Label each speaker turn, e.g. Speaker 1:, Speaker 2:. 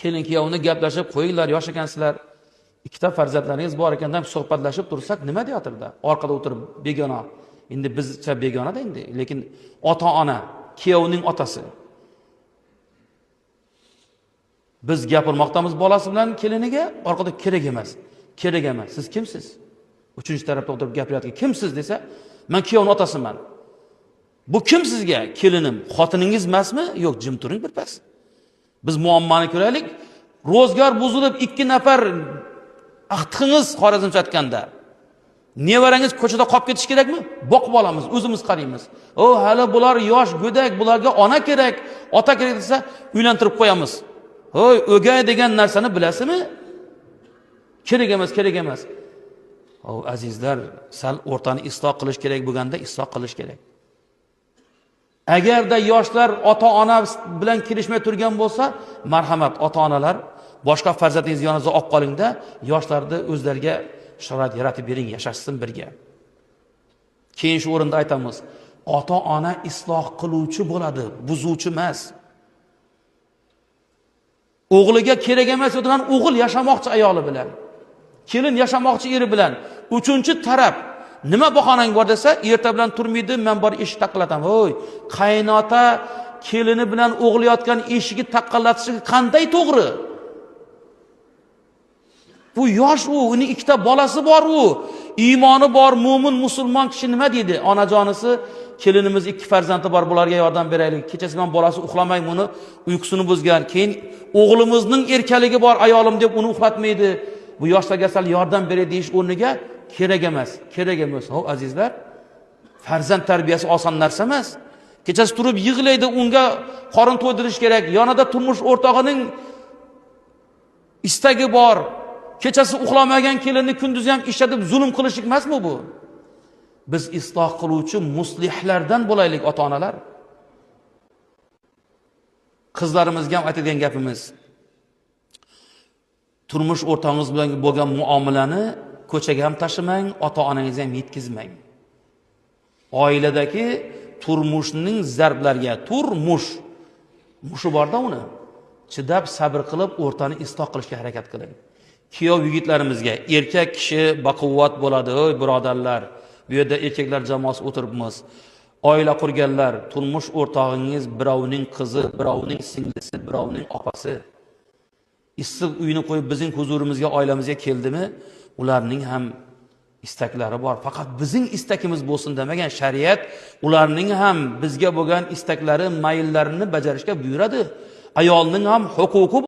Speaker 1: Kelin kuyovni gaplashib, qo'yinglar, yosh ekansizlar. Ikkita farzandlaringiz bor ekan deb suhbatlashib tursak, nima deyotirda? Orqada o'tirib begona. Endi bizcha begona-da endi, lekin ota-ona, kuyovning otasi. Biz gapirmoqdamiz bolasi bilan keliniga, orqada kerak emas. Kerak emas. Siz kimsiz? Uchinchi tarafda o'tirib gapirayotgan kimsiz desa, men kuyovning otasiman. Bu kim sizga? Kelinim, xotiningiz emasmi? Yo'q, jim turing birpas. Biz muammoni ko'raylik. Ro'zgor buzilib 2 nafar aqtixingiz Xorazmcha aytganda. Nevarangiz ko'chada qolib ketish kerakmi? Boqib olamiz, o'zimiz qaraymiz. Hali bular yosh, go'dak, bularga ona kerak, ota kerak desa, uylantirib qo'yamiz. O'gay degan narsani bilasizmi? Kerak emas, kerak emas. Azizlar, sal o'rtani isloh qilish kerak bo'lganda isloh qilish kerak. Agarda yoshlar ota-ona bilan kelishmay turgan bo'lsa, marhamat ota-onalar, boshqa farzandingiz yoningizda olib qolingda, yoshlarni o'zlariga sharoit yaratib bering, yashashsin birga. Keyin shu o'rinda aytamiz, ota-ona isloh qiluvchi bo'ladi, buzuvchi emas. O'g'liga kerak emas o'tirgan o'g'il yashamoqchi ayoli bilan, kelin yashamoqchi eri bilan, uchinchi taraf nima bahonang bor desa, erta bilan turmaydi, men bor eshik taqillataman. Qaynota kelini bilan o'g'layotgan eshigi taqillatishi qanday to'g'ri? Bu yosh uning ikkita bolasi bor iymoni bor, mo'min, musulmon kishi nima deydi? Onajonisi, kelinimiz 2 farzandi bor, bularga yordam beraylik. Kechasi men bolasi uxlamay buni uyqusini buzgan. Keyin o'g'limizning erkaligi bor, ayolim deb uni uxlatmaydi. Bu yoshlarga sal yordam beraylik deyish o'rniga kerak emas, kerak emas. Azizlar, farzand tarbiyasi oson narsa emas. Kechasi turib yig'laydi, unga qorin to'ydirish kerak. Yonida turmush o'rtog'ining istagi bor. Kechasi uxlamagan kelinni kunduzi ham ishlatib zulm qilishlik emasmi bu? Biz isloh qiluvchi muslihlardan bo'laylik ota-onalar. Qizlarimizga ham aytadigan gapimiz, turmush o'rtog'ingiz bilan bo'lgan muomalani ko'chaga ham tashimang, ota-onangizni ham yetkazmang. Oiladagi turmushning zarblariga, mushi borda uni chidab sabr qilib o'rtani isloh qilishga harakat qiling. Kuyov yigitlarimizga, erkak kishi baquvvat bo'ladi, birodarlar. Bu yerda erkaklar jamoasi o'tiribmiz. Oila qurganlar, turmush o'rtog'ingiz birovning qizi, birovning singlisi, birovning opasi. Issiq uyini qo'yib bizning huzurimizga, oilamizga keldimi, ularning ham istaklari bor. Faqat bizning istakimiz bo'lsin demagan shariat ularning ham bizga bo'lgan istaklari, mayllarini bajarishga buyuradi. Ayolning ham huquqi